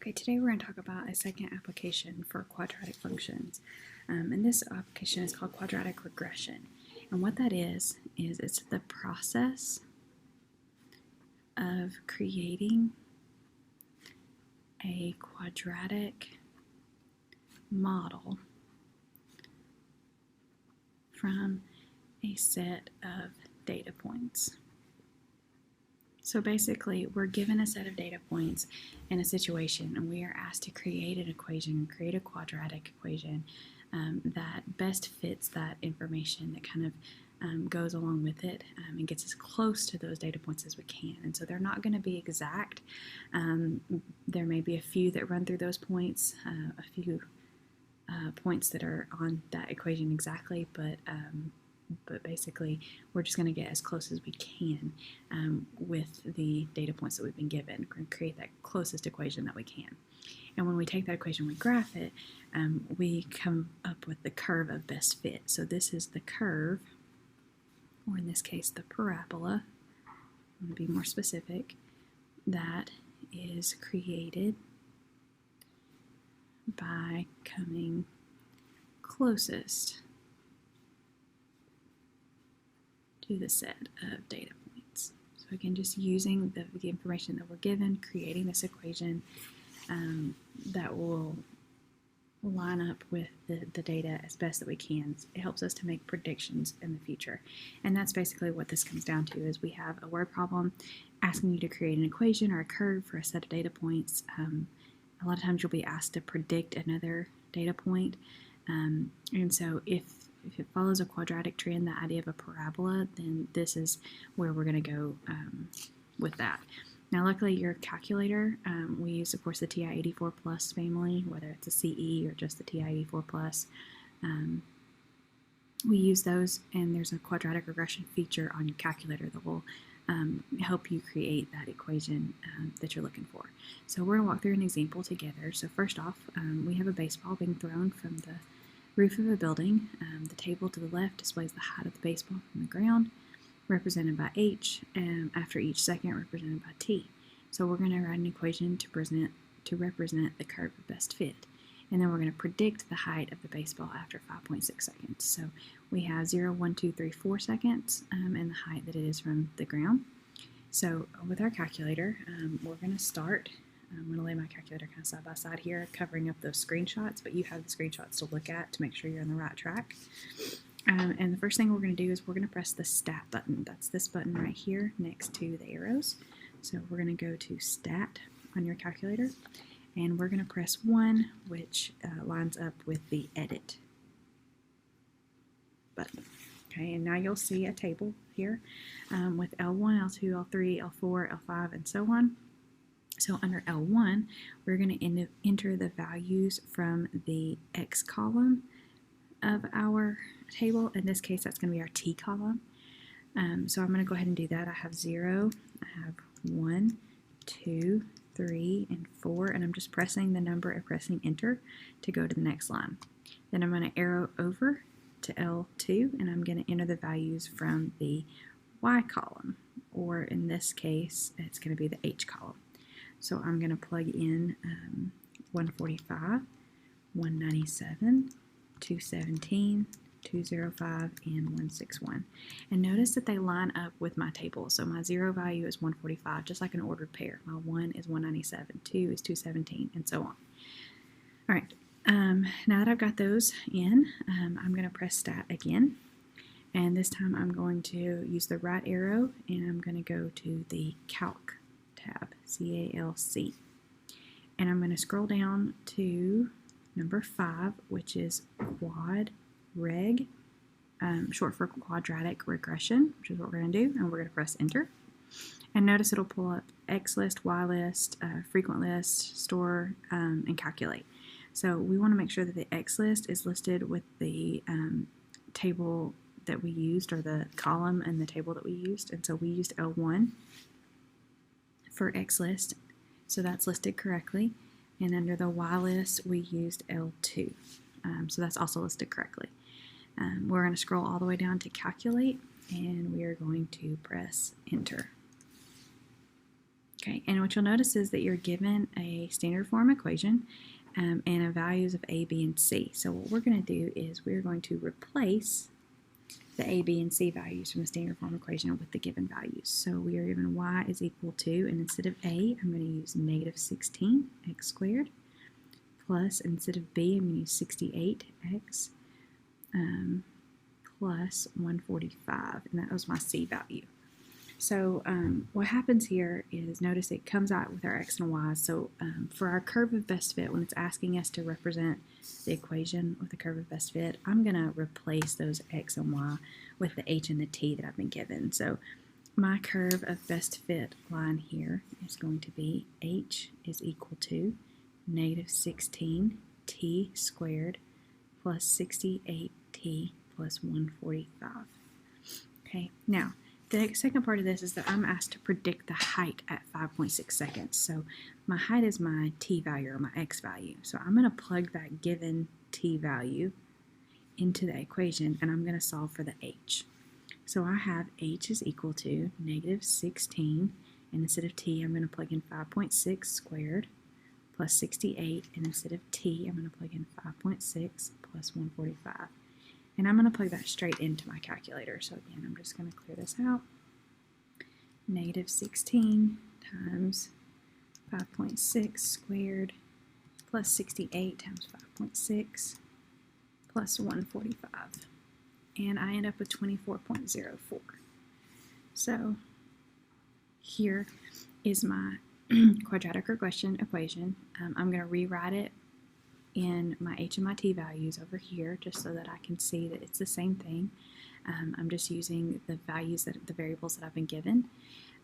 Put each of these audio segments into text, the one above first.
Okay, today we're going to talk about a second application for quadratic functions. And this application is called quadratic regression. And what that is it's the process of creating a quadratic model from a set of data points. So basically, we're given a set of data points in a situation, and we are asked to create an equation, create a quadratic equation that best fits that information, that kind of goes along with it and gets as close to those data points as we can. And so they're not going to be exact. There may be a few that run through those points, a few points that are on that equation exactly, but basically we're just going to get as close as we can with the data points that we've been given. We're going to create that closest equation that we can. And when we take that equation, we graph it, we come up with the curve of best fit. So this is the curve, or in this case the parabola, I'm going to be more specific, that is created by coming closest to the set of data points. So again, just using the information that we're given, creating this equation that will line up with the data as best that we can. It helps us to make predictions in the future. And that's basically what this comes down to, is we have a word problem asking you to create an equation or a curve for a set of data points. A lot of times you'll be asked to predict another data point. And so if it follows a quadratic trend, the idea of a parabola, then this is where we're going to go with that. Now, luckily, your calculator, we use, of course, the TI-84 Plus family, whether it's a CE or just the TI-84 Plus. We use those, and there's a quadratic regression feature on your calculator that will help you create that equation that you're looking for. So we're going to walk through an example together. So first off, we have a baseball being thrown from the roof of a building. The table to the left displays the height of the baseball from the ground, represented by H, and after each second represented by T. So we're going to write an equation to represent the curve of best fit. And then we're going to predict the height of the baseball after 5.6 seconds. So we have 0, 1, 2, 3, 4 seconds and the height that it is from the ground. So with our calculator, we're going to start. I'm going to lay my calculator kind of side by side here, covering up those screenshots, but you have the screenshots to look at to make sure you're on the right track. And the first thing we're going to do is we're going to press the Stat button. That's this button right here next to the arrows. So we're going to go to Stat on your calculator, and we're going to press 1, which lines up with the Edit button. Okay, and now you'll see a table here with L1, L2, L3, L4, L5, and so on. So under L1, we're going to enter the values from the X column of our table. In this case, that's going to be our T column. So I'm going to go ahead and do that. I have 0, I have 1, 2, 3, and 4, and I'm just pressing the number and pressing enter to go to the next line. Then I'm going to arrow over to L2, and I'm going to enter the values from the Y column, or in this case, it's going to be the H column. So I'm going to plug in 145, 197, 217, 205, and 161. And notice that they line up with my table. So my 0 value is 145, just like an ordered pair. My 1 is 197, 2 is 217, and so on. All right, now that I've got those in, I'm going to press Stat again. And this time I'm going to use the right arrow, and I'm going to go to the Calc tab, C-A-L-C. And I'm going to scroll down to number 5, which is Quad Reg, short for quadratic regression, which is what we're going to do, and we're going to press enter. And notice it'll pull up X list, Y list, frequent list, store, and calculate. So we want to make sure that the X list is listed with the table that we used, or the column and the table that we used. And so we used L1 for X list, so that's listed correctly. And under the Y list, we used L2, so that's also listed correctly. We're going to scroll all the way down to calculate, and we are going to press enter. Okay, and what you'll notice is that you're given a standard form equation and a values of a, b, and c. So what we're going to do is we're going to replace the a, b, and c values from the standard form equation with the given values. So we are given y is equal to, and instead of a, I'm going to use negative 16 x squared, plus, instead of b, I'm going to use 68x plus 145, and that was my c value. So what happens here is, notice it comes out with our x and y. So for our curve of best fit, when it's asking us to represent the equation with the curve of best fit, I'm going to replace those x and y with the h and the t that I've been given. So my curve of best fit line here is going to be h is equal to negative 16t squared plus 68t plus 145. Okay, now the second part of this is that I'm asked to predict the height at 5.6 seconds. So my height is my t value, or my x value. So I'm going to plug that given t value into the equation, and I'm going to solve for the h. So I have h is equal to negative 16, and instead of t, I'm going to plug in 5.6 squared plus 68, and instead of t, I'm going to plug in 5.6 plus 145. And I'm going to plug that straight into my calculator. So again, I'm just going to clear this out. Negative 16 times 5.6 squared plus 68 times 5.6 plus 145. And I end up with 24.04. So here is my quadratic regression equation. I'm going to rewrite it in my h and my t values over here, just so that I can see that it's the same thing. I'm just using the values, the variables that I've been given.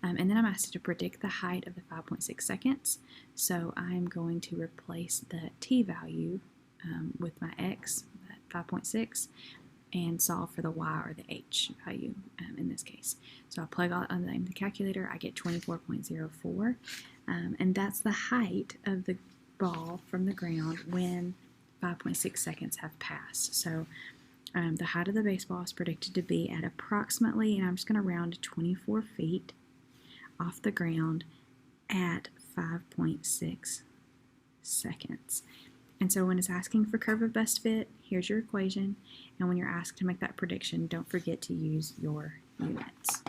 And then I'm asked to predict the height of the 5.6 seconds. So I'm going to replace the t value with my x, that 5.6, and solve for the y, or the h value in this case. So I plug all in the calculator, I get 24.04, and that's the height of the ball from the ground when 5.6 seconds have passed. So the height of the baseball is predicted to be at approximately, and I'm just going to round to 24 feet off the ground at 5.6 seconds. And so when it's asking for curve of best fit, here's your equation, and when you're asked to make that prediction, don't forget to use your units.